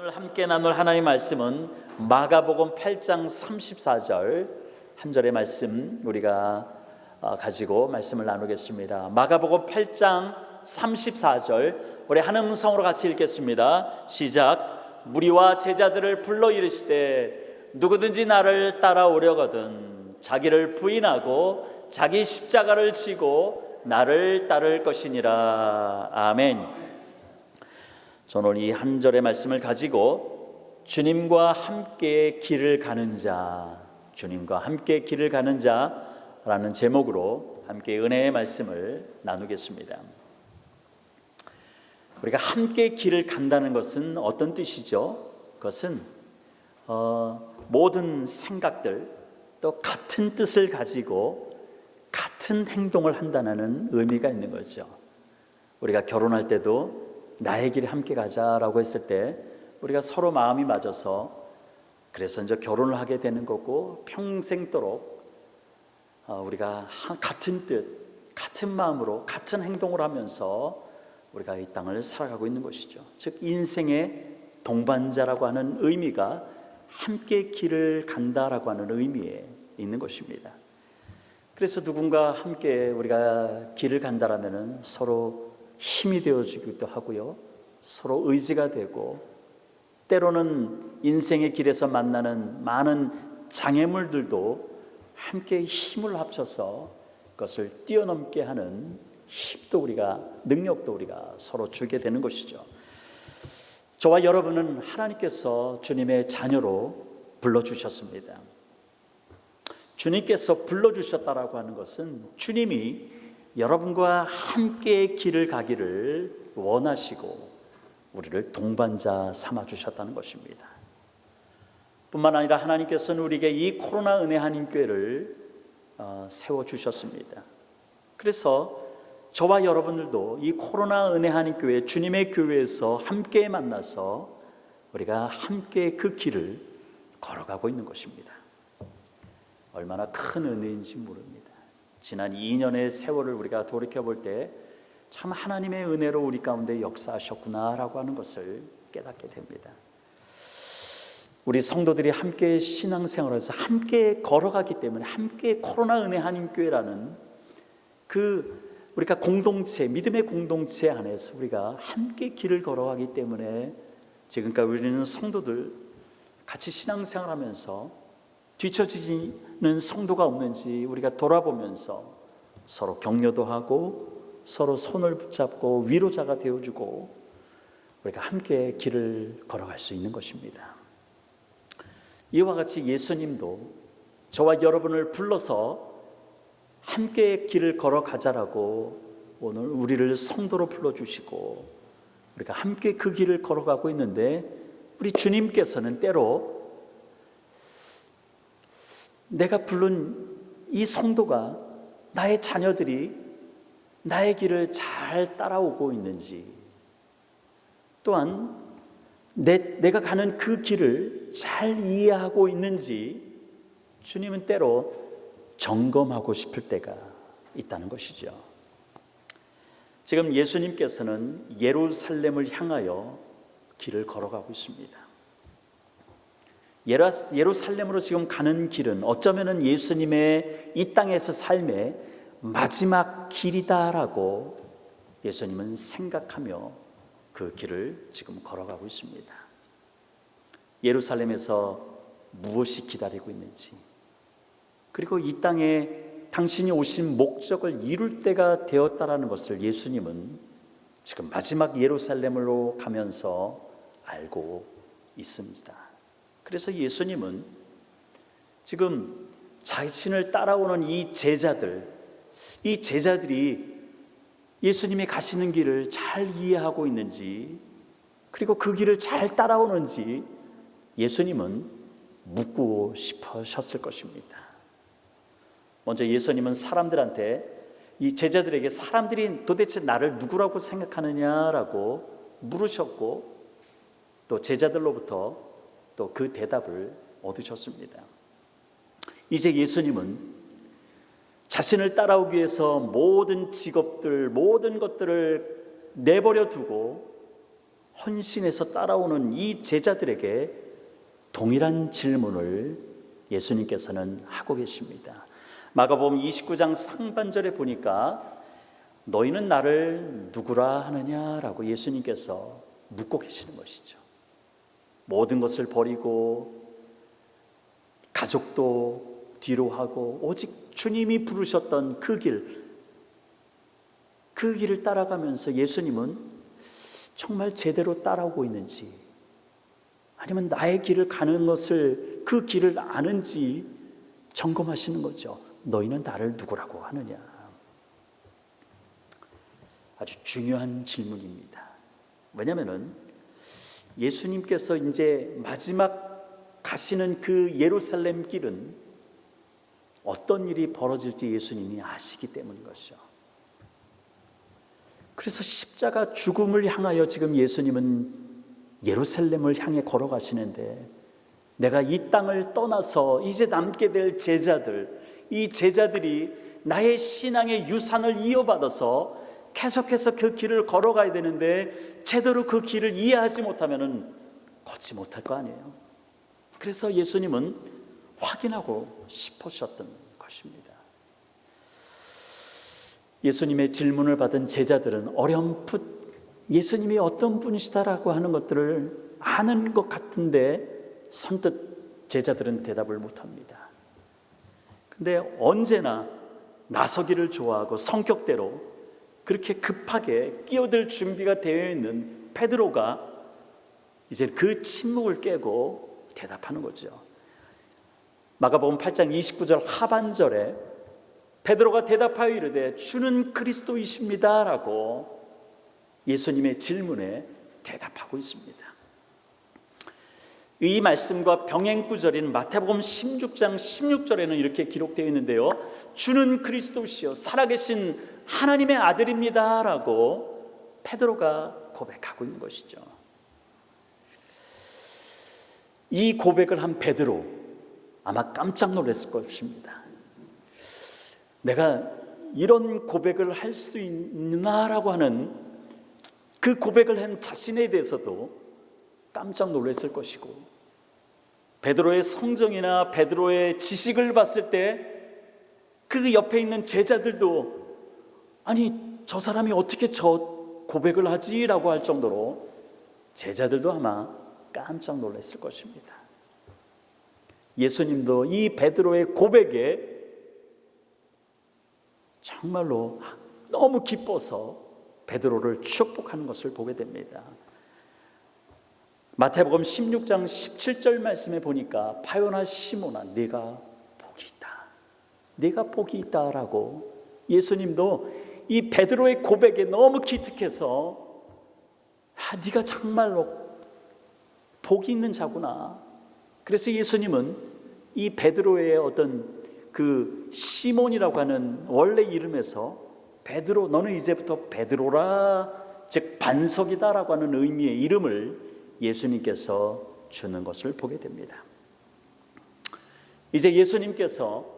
오늘 함께 나눌 하나님의 말씀은 마가복음 8장 34절 한 절의 말씀 우리가 가지고 말씀을 나누겠습니다. 마가복음 8장 34절 우리 한 음성으로 같이 읽겠습니다. 시작. 무리와 제자들을 불러 이르시되 누구든지 나를 따라오려거든 자기를 부인하고 자기 십자가를 지고 나를 따를 것이니라. 아멘. 저는 이 한 절의 말씀을 가지고 주님과 함께 길을 가는 자, 주님과 함께 길을 가는 자라는 제목으로 함께 은혜의 말씀을 나누겠습니다. 우리가 함께 길을 간다는 것은 어떤 뜻이죠? 그것은 모든 생각들 또 같은 뜻을 가지고 같은 행동을 한다는 의미가 있는 거죠. 우리가 결혼할 때도 나의 길에 함께 가자라고 했을 때 우리가 서로 마음이 맞아서 그래서 이제 결혼을 하게 되는 거고 평생도록 우리가 같은 뜻, 같은 마음으로 같은 행동을 하면서 우리가 이 땅을 살아가고 있는 것이죠. 즉 인생의 동반자라고 하는 의미가 함께 길을 간다라고 하는 의미에 있는 것입니다. 그래서 누군가 함께 우리가 길을 간다라면은 서로 힘이 되어주기도 하고요, 서로 의지가 되고 때로는 인생의 길에서 만나는 많은 장애물들도 함께 힘을 합쳐서 그것을 뛰어넘게 하는 힘도 우리가, 능력도 우리가 서로 주게 되는 것이죠. 저와 여러분은 하나님께서 주님의 자녀로 불러주셨습니다. 주님께서 불러주셨다라고 하는 것은 주님이 여러분과 함께 길을 가기를 원하시고 우리를 동반자 삼아주셨다는 것입니다. 뿐만 아니라 하나님께서는 우리에게 이 코로나 은혜 한인교회를 세워주셨습니다. 그래서 저와 여러분들도 이 코로나 은혜 한인교회 주님의 교회에서 함께 만나서 우리가 함께 그 길을 걸어가고 있는 것입니다. 얼마나 큰 은혜인지 모릅니다. 지난 2년의 세월을 우리가 돌이켜볼 때 참 하나님의 은혜로 우리 가운데 역사하셨구나라고 하는 것을 깨닫게 됩니다. 우리 성도들이 함께 신앙생활에서 함께 걸어가기 때문에 함께 코로나 은혜 한인교회라는 그 우리가 공동체, 믿음의 공동체 안에서 우리가 함께 길을 걸어가기 때문에 지금까지 우리는 성도들 같이 신앙생활하면서 뒤처지는 성도가 없는지 우리가 돌아보면서 서로 격려도 하고 서로 손을 붙잡고 위로자가 되어주고 우리가 함께 길을 걸어갈 수 있는 것입니다. 이와 같이 예수님도 저와 여러분을 불러서 함께 길을 걸어가자라고 오늘 우리를 성도로 불러주시고 우리가 함께 그 길을 걸어가고 있는데 우리 주님께서는 때로 내가 부른 이 성도가, 나의 자녀들이 나의 길을 잘 따라오고 있는지, 또한 내가 가는 그 길을 잘 이해하고 있는지 주님은 때로 점검하고 싶을 때가 있다는 것이죠. 지금 예수님께서는 예루살렘을 향하여 길을 걸어가고 있습니다. 예루살렘으로 지금 가는 길은 어쩌면 예수님의 이 땅에서 삶의 마지막 길이다라고 예수님은 생각하며 그 길을 지금 걸어가고 있습니다. 예루살렘에서 무엇이 기다리고 있는지, 그리고 이 땅에 당신이 오신 목적을 이룰 때가 되었다라는 것을 예수님은 지금 마지막 예루살렘으로 가면서 알고 있습니다. 그래서 예수님은 지금 자신을 따라오는 이 제자들이 예수님이 가시는 길을 잘 이해하고 있는지, 그리고 그 길을 잘 따라오는지 예수님은 묻고 싶으셨을 것입니다. 먼저 예수님은 사람들한테, 이 제자들에게 사람들이 도대체 나를 누구라고 생각하느냐라고 물으셨고, 또 제자들로부터 또 그 대답을 얻으셨습니다. 이제 예수님은 자신을 따라오기 위해서 모든 직업들, 모든 것들을 내버려 두고 헌신해서 따라오는 이 제자들에게 동일한 질문을 예수님께서는 하고 계십니다. 마가복음 29장 상반절에 보니까 너희는 나를 누구라 하느냐라고 예수님께서 묻고 계시는 것이죠. 모든 것을 버리고 가족도 뒤로 하고 오직 주님이 부르셨던 그 길을 따라가면서 예수님은 정말 제대로 따라오고 있는지, 아니면 나의 길을 가는 것을, 그 길을 아는지 점검하시는 거죠. 너희는 나를 누구라고 하느냐. 아주 중요한 질문입니다. 왜냐하면 예수님께서 이제 마지막 가시는 그 예루살렘 길은 어떤 일이 벌어질지 예수님이 아시기 때문인 것이죠. 그래서 십자가 죽음을 향하여 지금 예수님은 예루살렘을 향해 걸어가시는데, 내가 이 땅을 떠나서 이제 남게 될 제자들, 이 제자들이 나의 신앙의 유산을 이어받아서 계속해서 그 길을 걸어가야 되는데 제대로 그 길을 이해하지 못하면 걷지 못할 거 아니에요. 그래서 예수님은 확인하고 싶으셨던 것입니다. 예수님의 질문을 받은 제자들은 어렴풋 예수님이 어떤 분이시다라고 하는 것들을 아는 것 같은데 선뜻 제자들은 대답을 못합니다. 근데 언제나 나서기를 좋아하고 성격대로 그렇게 급하게 끼어들 준비가 되어 있는 베드로가 이제 그 침묵을 깨고 대답하는 거죠. 마가복음 8장 29절 하반절에 베드로가 대답하여 이르되 주는 그리스도이십니다 라고 예수님의 질문에 대답하고 있습니다. 이 말씀과 병행구절인 마태복음 16장 16절에는 이렇게 기록되어 있는데요, 주는 그리스도시요 살아계신 하나님의 아들입니다 라고 베드로가 고백하고 있는 것이죠. 이 고백을 한 베드로 아마 깜짝 놀랐을 것입니다. 내가 이런 고백을 할 수 있나라고 하는 그 고백을 한 자신에 대해서도 깜짝 놀랐을 것이고, 베드로의 성정이나 베드로의 지식을 봤을 때 그 옆에 있는 제자들도 아니 저 사람이 어떻게 저 고백을 하지라고 할 정도로 제자들도 아마 깜짝 놀랐을 것입니다. 예수님도 이 베드로의 고백에 정말로 너무 기뻐서 베드로를 축복하는 것을 보게 됩니다. 마태복음 16장 17절 말씀에 보니까 파요나 시몬아 네가 복이 있다, 네가 복이 있다라고 예수님도 이 베드로의 고백에 너무 기특해서 네가 정말로 복이 있는 자구나. 그래서 예수님은 이 베드로의 어떤 그 시몬이라고 하는 원래 이름에서 베드로, 너는 이제부터 베드로라, 즉 반석이다라고 하는 의미의 이름을 예수님께서 주는 것을 보게 됩니다. 이제 예수님께서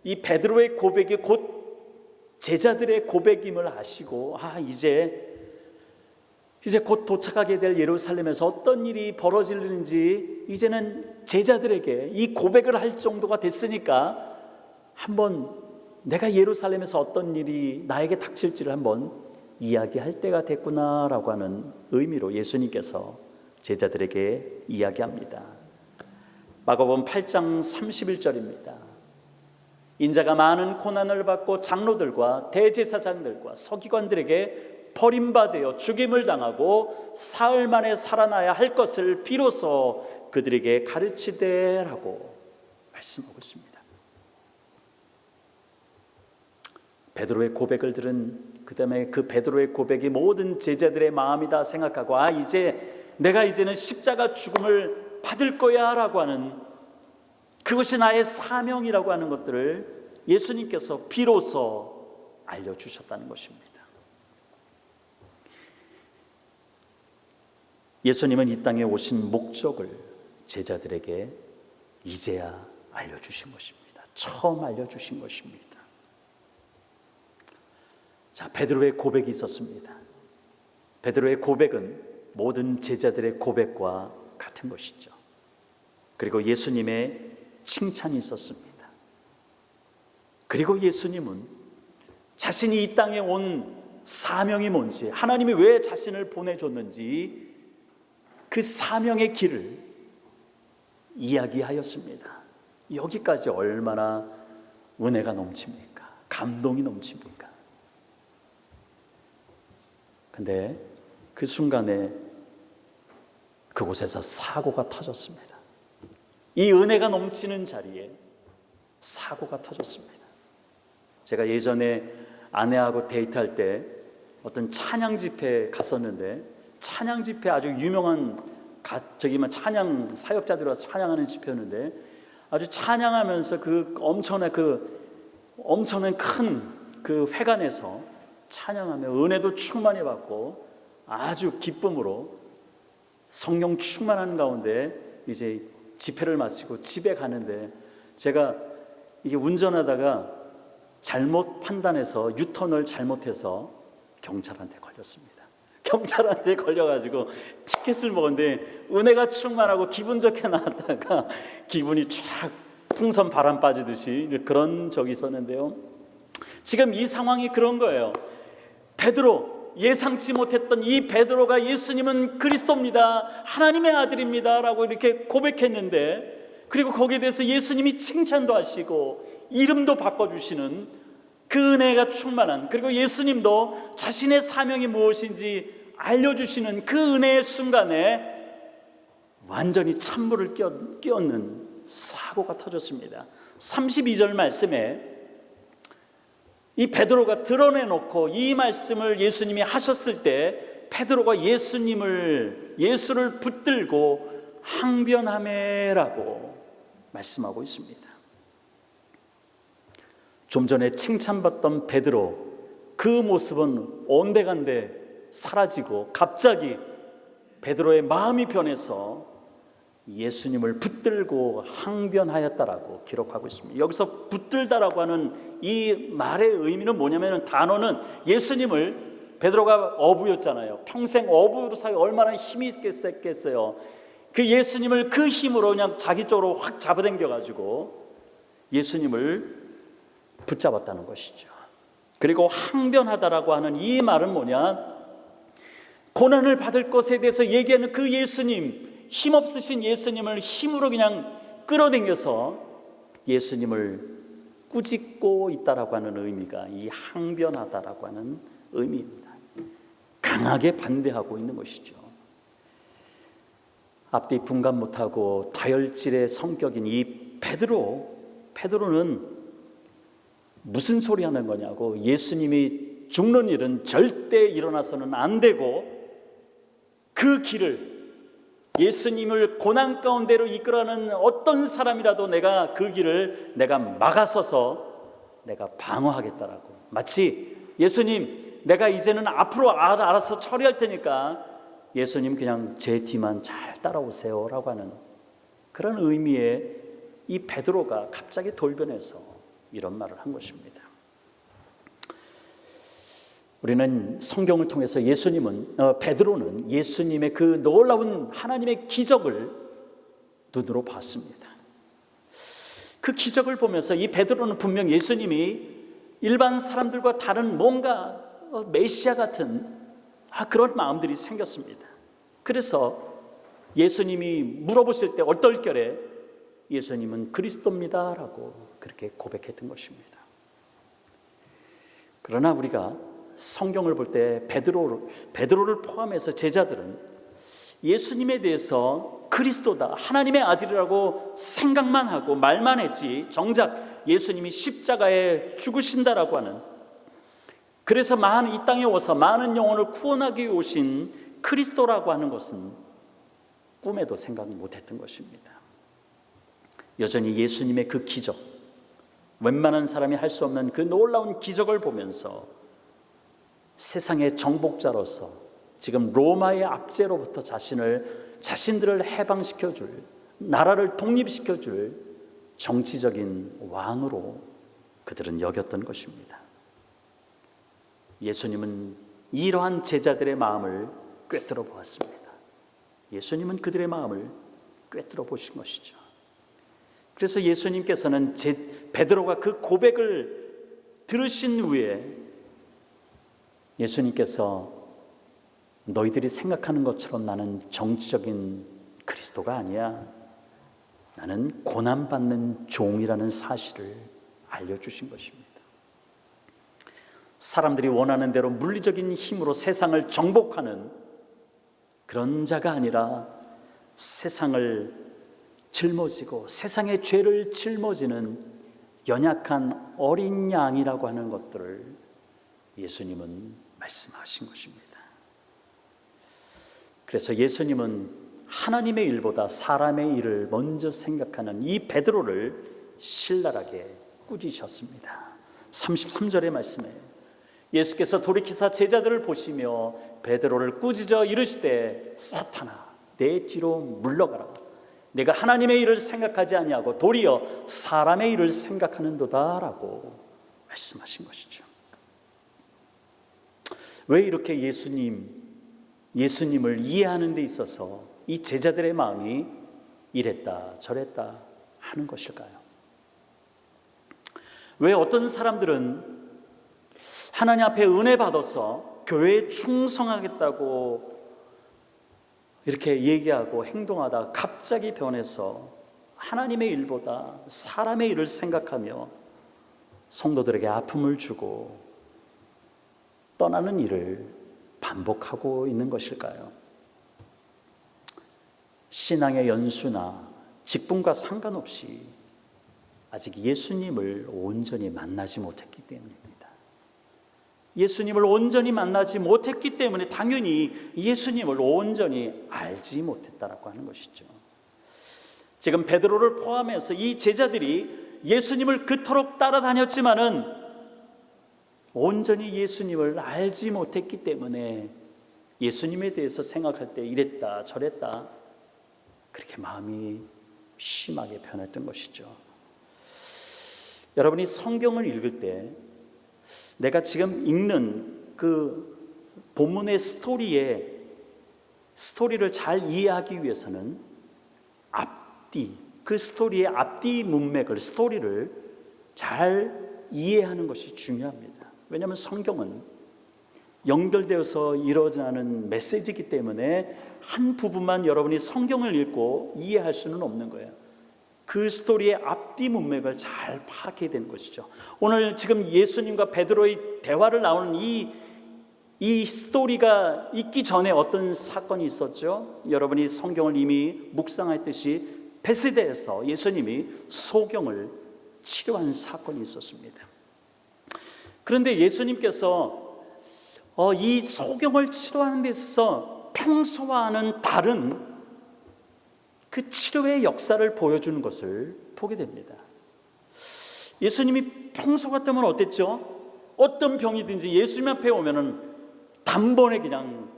이 베드로의 고백이 곧 제자들의 고백임을 아시고 이제 곧 도착하게 될 예루살렘에서 어떤 일이 벌어지는지 이제는 제자들에게 이 고백을 할 정도가 됐으니까 한번 내가 예루살렘에서 어떤 일이 나에게 닥칠지를 한번 이야기할 때가 됐구나라고 하는 의미로 예수님께서 제자들에게 이야기합니다. 마가복음 8장 31절입니다. 인자가 많은 고난을 받고 장로들과 대제사장들과 서기관들에게 버림받아 죽임을 당하고 사흘 만에 살아나야 할 것을 비로소 그들에게 가르치되라고 말씀하고 있습니다. 베드로의 고백을 들은 그 다음에 그 베드로의 고백이 모든 제자들의 마음이다 생각하고 내가 이제는 십자가 죽음을 받을 거야 라고 하는, 그것이 나의 사명이라고 하는 것들을 예수님께서 비로소 알려주셨다는 것입니다. 예수님은 이 땅에 오신 목적을 제자들에게 이제야 알려주신 것입니다. 처음 알려주신 것입니다. 자, 베드로의 고백이 있었습니다. 베드로의 고백은 모든 제자들의 고백과 같은 것이죠. 그리고 예수님의 칭찬이 있었습니다. 그리고 예수님은 자신이 이 땅에 온 사명이 뭔지, 하나님이 왜 자신을 보내줬는지 그 사명의 길을 이야기하였습니다. 여기까지 얼마나 은혜가 넘칩니까? 감동이 넘칩니까? 근데 그 순간에 그곳에서 사고가 터졌습니다. 이 은혜가 넘치는 자리에 사고가 터졌습니다. 제가 예전에 아내하고 데이트할 때 어떤 찬양 집회에 갔었는데, 찬양 집회 아주 유명한 찬양 사역자들이 와서 찬양하는 집회였는데, 아주 찬양하면서 그 엄청난 큰 그 회관에서 찬양하며 은혜도 충만히 받고 아주 기쁨으로 성령 충만한 가운데 이제 집회를 마치고 집에 가는데, 제가 이게 운전하다가 잘못 판단해서 유턴을 잘못해서 경찰한테 걸렸습니다. 경찰한테 걸려가지고 티켓을 먹었는데 은혜가 충만하고 기분 좋게 나왔다가 기분이 쫙 풍선 바람 빠지듯이 그런 적이 있었는데요. 지금 이 상황이 그런 거예요. 베드로, 예상치 못했던 이 베드로가 예수님은 그리스도입니다, 하나님의 아들입니다 라고 이렇게 고백했는데, 그리고 거기에 대해서 예수님이 칭찬도 하시고 이름도 바꿔주시는 그 은혜가 충만한, 그리고 예수님도 자신의 사명이 무엇인지 알려주시는 그 은혜의 순간에 완전히 찬물을 끼얹는 사고가 터졌습니다. 32절 말씀에 이 베드로가 드러내놓고 이 말씀을 예수님이 하셨을 때 베드로가 예수를 붙들고 항변하매라고 말씀하고 있습니다. 좀 전에 칭찬받던 베드로, 그 모습은 온데간데 사라지고 갑자기 베드로의 마음이 변해서 예수님을 붙들고 항변하였다라고 기록하고 있습니다. 여기서 붙들다라고 하는 이 말의 의미는 뭐냐면, 단어는 예수님을, 베드로가 어부였잖아요. 평생 어부로 사기 얼마나 힘이 있겠어요. 그 예수님을 그 힘으로 그냥 자기 쪽으로 확 잡아당겨가지고 예수님을 붙잡았다는 것이죠. 그리고 항변하다라고 하는 이 말은 뭐냐, 고난을 받을 것에 대해서 얘기하는 그 예수님, 힘없으신 예수님을 힘으로 그냥 끌어당겨서 예수님을 꾸짖고 있다라고 하는 의미가 이 항변하다라고 하는 의미입니다. 강하게 반대하고 있는 것이죠. 앞뒤 분간 못하고 다혈질의 성격인 이 베드로는 무슨 소리 하는 거냐고, 예수님이 죽는 일은 절대 일어나서는 안 되고, 그 길을, 예수님을 고난 가운데로 이끌어가는 어떤 사람이라도 내가 그 길을 내가 막아서서 내가 방어하겠다라고, 마치 예수님 내가 이제는 앞으로 알아서 처리할 테니까 예수님 그냥 제 뒤만 잘 따라오세요 라고 하는 그런 의미의 이 베드로가 갑자기 돌변해서 이런 말을 한 것입니다. 우리는 성경을 통해서 베드로는 예수님의 그 놀라운 하나님의 기적을 눈으로 봤습니다. 그 기적을 보면서 이 베드로는 분명 예수님이 일반 사람들과 다른 뭔가 메시아 같은 그런 마음들이 생겼습니다. 그래서 예수님이 물어보실 때 얼떨결에 예수님은 그리스도입니다 라고 그렇게 고백했던 것입니다. 그러나 우리가 성경을 볼 때 베드로를 포함해서 제자들은 예수님에 대해서 그리스도다, 하나님의 아들이라고 생각만 하고 말만 했지, 정작 예수님이 십자가에 죽으신다라고 하는, 그래서 이 땅에 오서 많은 영혼을 구원하기 위해 오신 그리스도라고 하는 것은 꿈에도 생각 못했던 것입니다. 여전히 예수님의 그 기적, 웬만한 사람이 할 수 없는 그 놀라운 기적을 보면서 세상의 정복자로서 지금 로마의 압제로부터 자신들을 해방시켜줄, 나라를 독립시켜줄 정치적인 왕으로 그들은 여겼던 것입니다. 예수님은 이러한 제자들의 마음을 꿰뚫어 보았습니다. 예수님은 그들의 마음을 꿰뚫어 보신 것이죠. 그래서 예수님께서는 베드로가 그 고백을 들으신 후에 예수님께서 너희들이 생각하는 것처럼 나는 정치적인 그리스도가 아니야. 나는 고난받는 종이라는 사실을 알려주신 것입니다. 사람들이 원하는 대로 물리적인 힘으로 세상을 정복하는 그런 자가 아니라 세상을 짊어지고 세상의 죄를 짊어지는 연약한 어린 양이라고 하는 것들을 예수님은 말씀하신 것입니다. 그래서 예수님은 하나님의 일보다 사람의 일을 먼저 생각하는 이 베드로를 신랄하게 꾸짖으셨습니다. 33절의 말씀에 예수께서 돌이키사 제자들을 보시며 베드로를 꾸짖어 이르시되 사탄아 내 뒤로 물러가라. 내가 하나님의 일을 생각하지 아니하고 도리어 사람의 일을 생각하는도다라고 말씀하신 것이죠. 왜 이렇게 예수님을 이해하는 데 있어서 이 제자들의 마음이 이랬다 저랬다 하는 것일까요? 왜 어떤 사람들은 하나님 앞에 은혜 받아서 교회에 충성하겠다고 이렇게 얘기하고 행동하다 갑자기 변해서 하나님의 일보다 사람의 일을 생각하며 성도들에게 아픔을 주고 떠나는 일을 반복하고 있는 것일까요? 신앙의 연수나 직분과 상관없이 아직 예수님을 온전히 만나지 못했기 때문입니다. 예수님을 온전히 만나지 못했기 때문에 당연히 예수님을 온전히 알지 못했다라고 하는 것이죠. 지금 베드로를 포함해서 이 제자들이 예수님을 그토록 따라다녔지만은 온전히 예수님을 알지 못했기 때문에 예수님에 대해서 생각할 때 이랬다 저랬다 그렇게 마음이 심하게 변했던 것이죠. 여러분이 성경을 읽을 때 내가 지금 읽는 그 본문의 스토리를 잘 이해하기 위해서는 그 스토리의 앞뒤 문맥을 스토리를 잘 이해하는 것이 중요합니다. 왜냐하면 성경은 연결되어서 일어나는 메시지이기 때문에 한 부분만 여러분이 성경을 읽고 이해할 수는 없는 거예요. 그 스토리의 앞뒤 문맥을 잘 파악해야 되는 것이죠. 오늘 지금 예수님과 베드로의 대화를 나오는 이 스토리가 있기 전에 어떤 사건이 있었죠? 여러분이 성경을 이미 묵상했듯이 베세다에서 예수님이 소경을 치료한 사건이 있었습니다. 그런데 예수님께서 이 소경을 치료하는 데 있어서 평소와는 다른 그 치료의 역사를 보여주는 것을 보게 됩니다. 예수님이 평소 같으면 어땠죠? 어떤 병이든지 예수님 앞에 오면은 단번에 그냥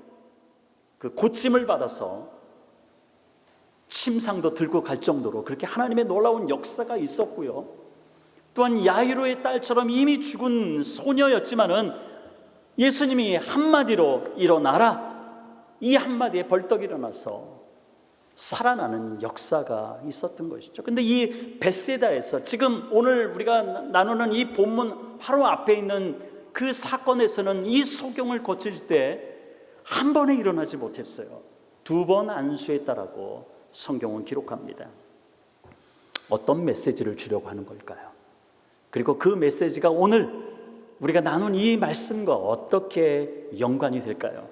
그 고침을 받아서 침상도 들고 갈 정도로 그렇게 하나님의 놀라운 역사가 있었고요. 또한 야이로의 딸처럼 이미 죽은 소녀였지만은 예수님이 한마디로 일어나라, 이 한마디에 벌떡 일어나서 살아나는 역사가 있었던 것이죠. 근데 이 벳세다에서 지금 오늘 우리가 나누는 이 본문 바로 앞에 있는 그 사건에서는 이 소경을 고칠 때 한 번에 일어나지 못했어요. 2번 안수했다라고 성경은 기록합니다. 어떤 메시지를 주려고 하는 걸까요? 그리고 그 메시지가 오늘 우리가 나눈 이 말씀과 어떻게 연관이 될까요?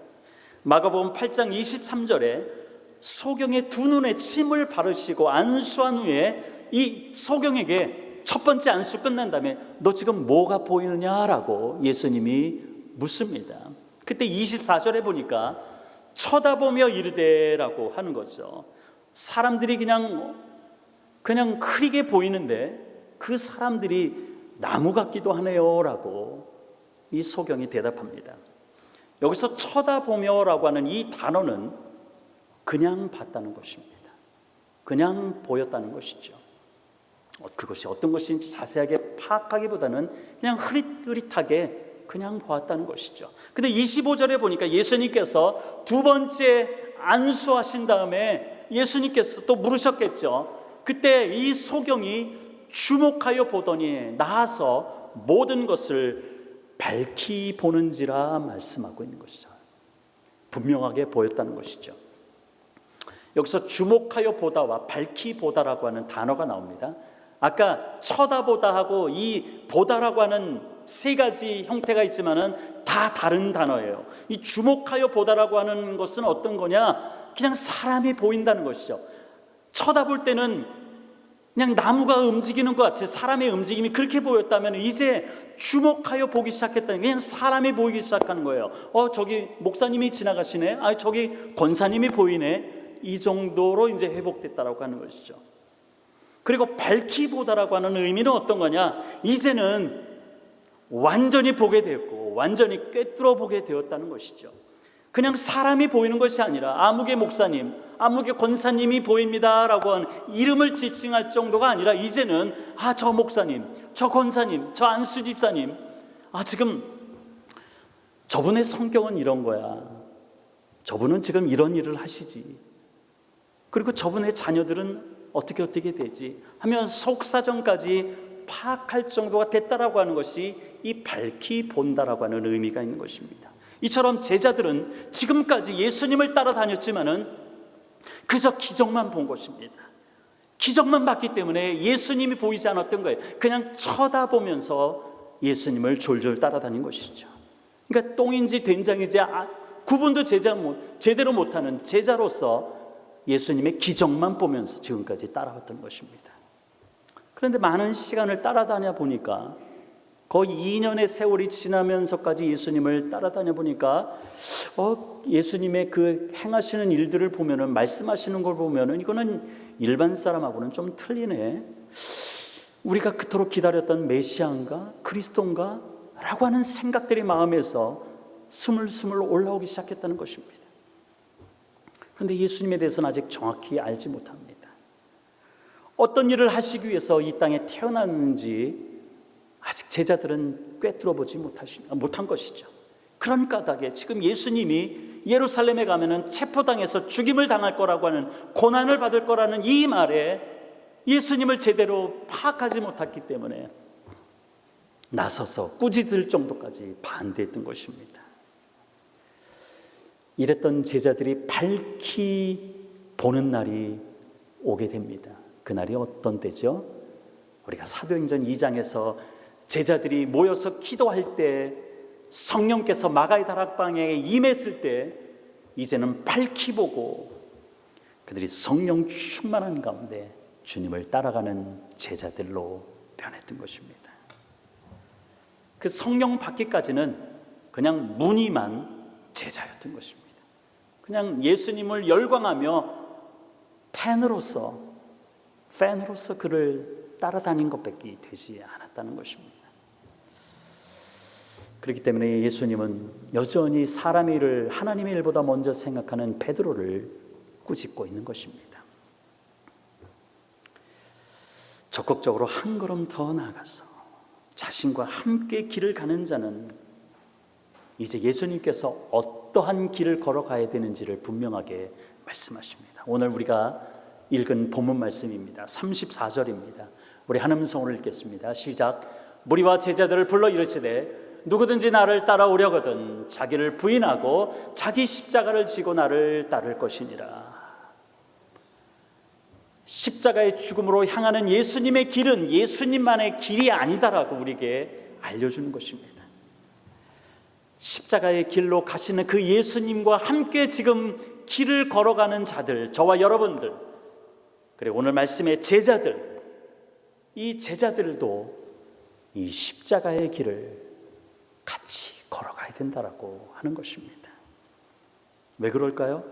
마가복음 8장 23절에 소경의 2눈에 침을 바르시고 안수한 후에 이 소경에게 첫 번째 안수 끝난 다음에 너 지금 뭐가 보이느냐라고 예수님이 묻습니다. 그때 24절에 보니까 쳐다보며 이르되라고 하는 거죠. 사람들이 그냥 흐리게 보이는데 그 사람들이 나무 같기도 하네요라고 이 소경이 대답합니다. 여기서 쳐다보며라고 하는 이 단어는 그냥 봤다는 것입니다. 그냥 보였다는 것이죠. 그것이 어떤 것인지 자세하게 파악하기보다는 그냥 흐릿흐릿하게 그냥 보았다는 것이죠. 근데 25절에 보니까 예수님께서 2번째 안수하신 다음에 예수님께서 또 물으셨겠죠. 그때 이 소경이 주목하여 보더니 나아서 모든 것을 밝히 보는지라 말씀하고 있는 것이죠. 분명하게 보였다는 것이죠. 여기서 주목하여 보다와 밝히 보다라고 하는 단어가 나옵니다. 아까 쳐다보다 하고 이 보다라고 하는 세 가지 형태가 있지만은 다 다른 단어예요. 이 주목하여 보다라고 하는 것은 어떤 거냐? 그냥 사람이 보인다는 것이죠. 쳐다볼 때는 그냥 나무가 움직이는 것 같이 사람의 움직임이 그렇게 보였다면 이제 주목하여 보기 시작했다는 게 그냥 사람이 보이기 시작하는 거예요. 저기 목사님이 지나가시네. 저기 권사님이 보이네. 이 정도로 이제 회복됐다라고 하는 것이죠. 그리고 밝히 보다라고 하는 의미는 어떤 거냐? 이제는 완전히 보게 되었고 완전히 꿰뚫어 보게 되었다는 것이죠. 그냥 사람이 보이는 것이 아니라 아무개 목사님, 아무개 권사님이 보입니다라고 하는 이름을 지칭할 정도가 아니라 이제는 저 목사님, 저 권사님, 저 안수 집사님, 지금 저분의 성격은 이런 거야. 저분은 지금 이런 일을 하시지. 그리고 저분의 자녀들은 어떻게 되지 하면 속사정까지 파악할 정도가 됐다라고 하는 것이 이 밝히 본다라고 하는 의미가 있는 것입니다. 이처럼 제자들은 지금까지 예수님을 따라다녔지만은 그저 기적만 본 것입니다. 기적만 봤기 때문에 예수님이 보이지 않았던 거예요. 그냥 쳐다보면서 예수님을 졸졸 따라다닌 것이죠. 그러니까 똥인지 된장인지 구분도 제대로 못하는 제자로서 예수님의 기적만 보면서 지금까지 따라왔던 것입니다. 그런데 많은 시간을 따라다녀 보니까 거의 2년의 세월이 지나면서까지 예수님을 따라다녀 보니까 예수님의 그 행하시는 일들을 보면은, 말씀하시는 걸 보면은 이거는 일반 사람하고는 좀 틀리네. 우리가 그토록 기다렸던 메시아인가 그리스도인가 라고 하는 생각들이 마음에서 스물스물 올라오기 시작했다는 것입니다. 그런데 예수님에 대해서는 아직 정확히 알지 못합니다. 어떤 일을 하시기 위해서 이 땅에 태어났는지 아직 제자들은 꿰뚫어 보지 못한 것이죠. 그런 까닭에 지금 예수님이 예루살렘에 가면은 체포당해서 죽임을 당할 거라고 하는, 고난을 받을 거라는 이 말에 예수님을 제대로 파악하지 못했기 때문에 나서서 꾸짖을 정도까지 반대했던 것입니다. 이랬던 제자들이 밝히 보는 날이 오게 됩니다. 그날이 어떤 때죠? 우리가 사도행전 2장에서 제자들이 모여서 기도할 때 성령께서 마가의 다락방에 임했을 때 이제는 밝히 보고 그들이 성령 충만한 가운데 주님을 따라가는 제자들로 변했던 것입니다. 그 성령 받기까지는 그냥 무늬만 제자였던 것입니다. 그냥 예수님을 열광하며 팬으로서 그를 따라다닌 것밖에 되지 않았다는 것입니다. 그렇기 때문에 예수님은 여전히 사람의 일을 하나님의 일보다 먼저 생각하는 베드로를 꾸짖고 있는 것입니다. 적극적으로 한 걸음 더 나아가서 자신과 함께 길을 가는 자는 이제 예수님께서 어떠한 길을 걸어가야 되는지를 분명하게 말씀하십니다. 오늘 우리가 읽은 본문 말씀입니다. 34절입니다. 우리 한 음성으로 읽겠습니다. 시작. 무리와 제자들을 불러 이르시되 누구든지 나를 따라오려거든 자기를 부인하고 자기 십자가를 지고 나를 따를 것이니라. 십자가의 죽음으로 향하는 예수님의 길은 예수님만의 길이 아니다라고 우리에게 알려주는 것입니다. 십자가의 길로 가시는 그 예수님과 함께 지금 길을 걸어가는 자들, 저와 여러분들, 그리고 오늘 말씀의 제자들, 이 제자들도 이 십자가의 길을 같이 걸어가야 된다라고 하는 것입니다. 왜 그럴까요?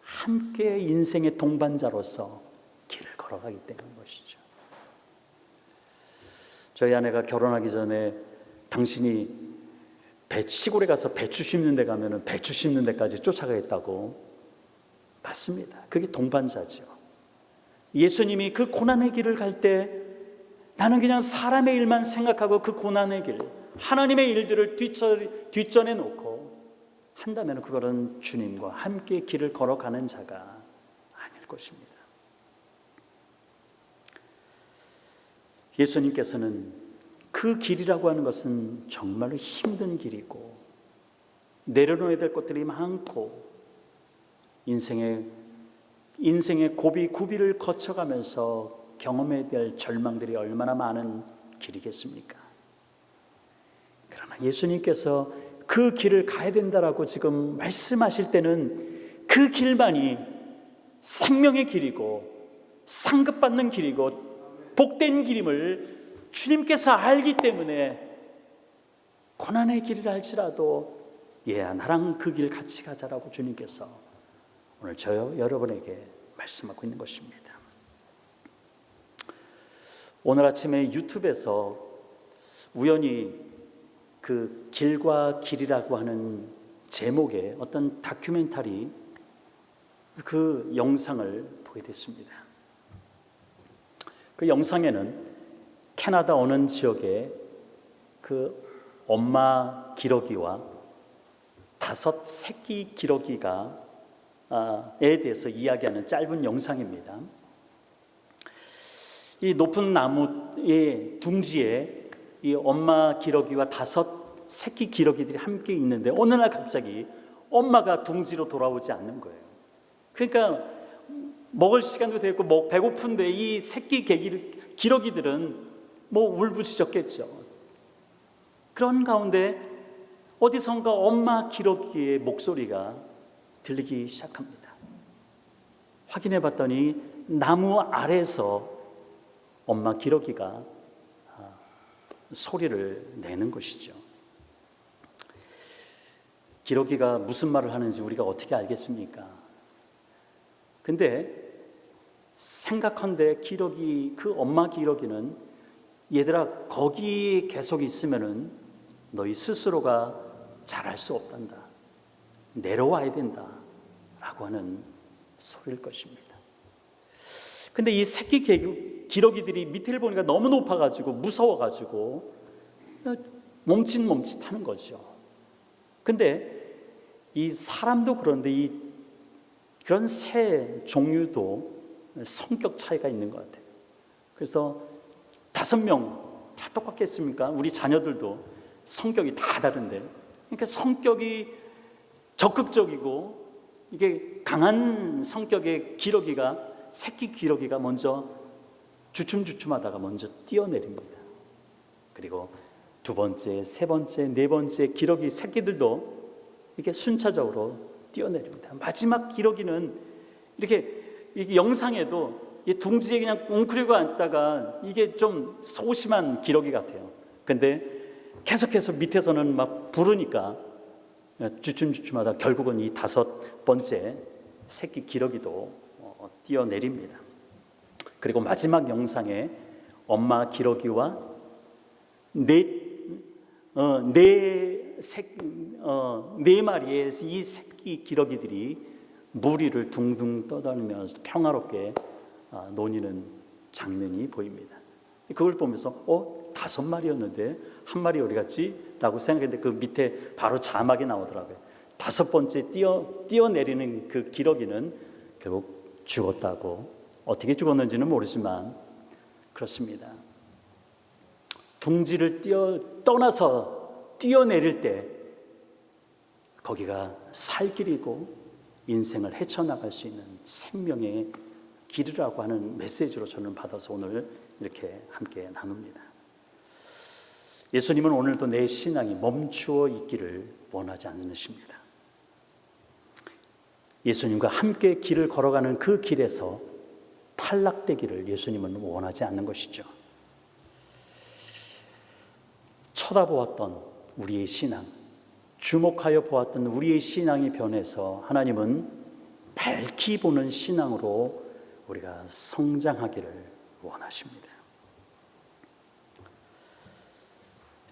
함께 인생의 동반자로서 길을 걸어가기 때문인 것이죠. 저희 아내가 결혼하기 전에 당신이 시골에 가서 배추 심는 데 가면 배추 심는 데까지 쫓아가겠다고. 맞습니다. 그게 동반자죠. 예수님이 그 고난의 길을 갈 때 나는 그냥 사람의 일만 생각하고 그 고난의 길, 하나님의 일들을 뒷전에 놓고 한다면 그거는 주님과 함께 길을 걸어가는 자가 아닐 것입니다. 예수님께서는 그 길이라고 하는 것은 정말로 힘든 길이고 내려놓아야 될 것들이 많고 인생의 고비를 거쳐가면서 경험해야 될 절망들이 얼마나 많은 길이겠습니까? 그러나 예수님께서 그 길을 가야 된다라고 지금 말씀하실 때는 그 길만이 생명의 길이고 상급받는 길이고 복된 길임을 주님께서 알기 때문에 고난의 길을 알지라도 얘야 나랑 그 길 같이 가자라고 주님께서 오늘 저요 여러분에게 말씀하고 있는 것입니다. 오늘 아침에 유튜브에서 우연히 그 길과 길이라고 하는 제목의 어떤 다큐멘터리 그 영상을 보게 됐습니다. 그 영상에는 캐나다 어느 지역에 그 엄마 기러기와 5 새끼 기러기가 에 대해서 이야기하는 짧은 영상입니다. 이 높은 나무의 둥지에 이 엄마 기러기와 5 새끼 기러기들이 함께 있는데 어느 날 갑자기 엄마가 둥지로 돌아오지 않는 거예요. 그러니까 먹을 시간도 됐고 배고픈데 이 새끼 기러기들은 울부짖었겠죠. 그런 가운데 어디선가 엄마 기러기의 목소리가 들리기 시작합니다. 확인해 봤더니 나무 아래에서 엄마 기러기가 소리를 내는 것이죠. 기러기가 무슨 말을 하는지 우리가 어떻게 알겠습니까? 근데 생각한데 그 엄마 기러기는 얘들아 거기 계속 있으면은 너희 스스로가 잘할 수 없단다. 내려와야 된다 라고 하는 소리일 것입니다. 근데 이 새끼 기러기들이 밑을 보니까 너무 높아가지고 무서워가지고 멈칫멈칫하는 거죠. 근데 이 사람도 그런데 그런 새 종류도 성격 차이가 있는 것 같아요. 그래서 5명 다 똑같겠습니까? 우리 자녀들도 성격이 다 다른데, 그러니까 성격이 적극적이고 이게 강한 성격의 새끼 기러기가 먼저 주춤주춤하다가 먼저 뛰어내립니다. 그리고 2번째, 3번째, 4번째 기러기 새끼들도 이게 순차적으로 뛰어내립니다. 마지막 기러기는 이렇게 영상에도 둥지에 그냥 웅크리고 앉다가 이게 좀 소심한 기러기 같아요. 근데 계속해서 밑에서는 막 부르니까 주춤주춤하다 결국은 이 5번째 새끼 기러기도 뛰어내립니다. 그리고 마지막 영상에 엄마 기러기와 네 마리의 이 새끼 기러기들이 물 위를 둥둥 떠다니면서 평화롭게 노니는 장면이 보입니다. 그걸 보면서 5마리였는데 한 마리 어디 갔지? 라고 생각했는데 그 밑에 바로 자막이 나오더라고요. 5번째 뛰어내리는 그 기러기는 결국 죽었다고. 어떻게 죽었는지는 모르지만 그렇습니다. 둥지를 떠나서 뛰어내릴 때 거기가 살 길이고 인생을 헤쳐나갈 수 있는 생명의 길이라고 하는 메시지로 저는 받아서 오늘 이렇게 함께 나눕니다. 예수님은 오늘도 내 신앙이 멈추어 있기를 원하지 않으십니다. 예수님과 함께 길을 걸어가는 그 길에서 탈락되기를 예수님은 원하지 않는 것이죠. 쳐다보았던 우리의 신앙, 주목하여 보았던 우리의 신앙이 변해서 하나님은 밝히 보는 신앙으로 우리가 성장하기를 원하십니다.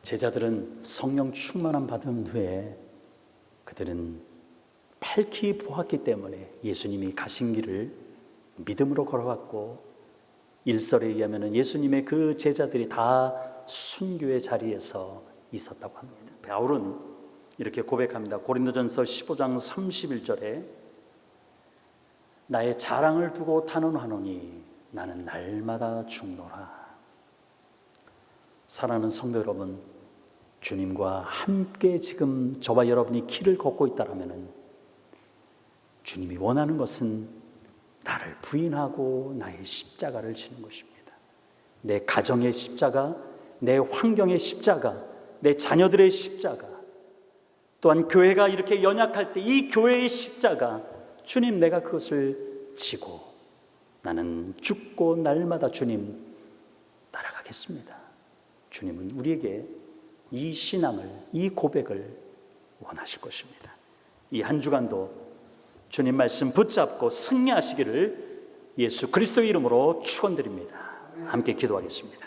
제자들은 성령 충만함 받은 후에 그들은 밝히 보았기 때문에 예수님이 가신 길을 믿음으로 걸어갔고, 일설에 의하면 예수님의 그 제자들이 다 순교의 자리에서 있었다고 합니다. 바울은 이렇게 고백합니다. 고린도전서 15장 31절에 나의 자랑을 두고 탄원하노니 나는 날마다 죽노라. 사랑하는 성도 여러분, 주님과 함께 지금 저와 여러분이 길을 걷고 있다면 주님이 원하는 것은 나를 부인하고 나의 십자가를 지는 것입니다. 내 가정의 십자가, 내 환경의 십자가, 내 자녀들의 십자가, 또한 교회가 이렇게 연약할 때 이 교회의 십자가, 주님 내가 그것을 지고 나는 죽고 날마다 주님 따라가겠습니다. 주님은 우리에게 이 신앙을, 이 고백을 원하실 것입니다. 이 한 주간도 주님 말씀 붙잡고 승리하시기를 예수 그리스도의 이름으로 축원드립니다. 함께 기도하겠습니다.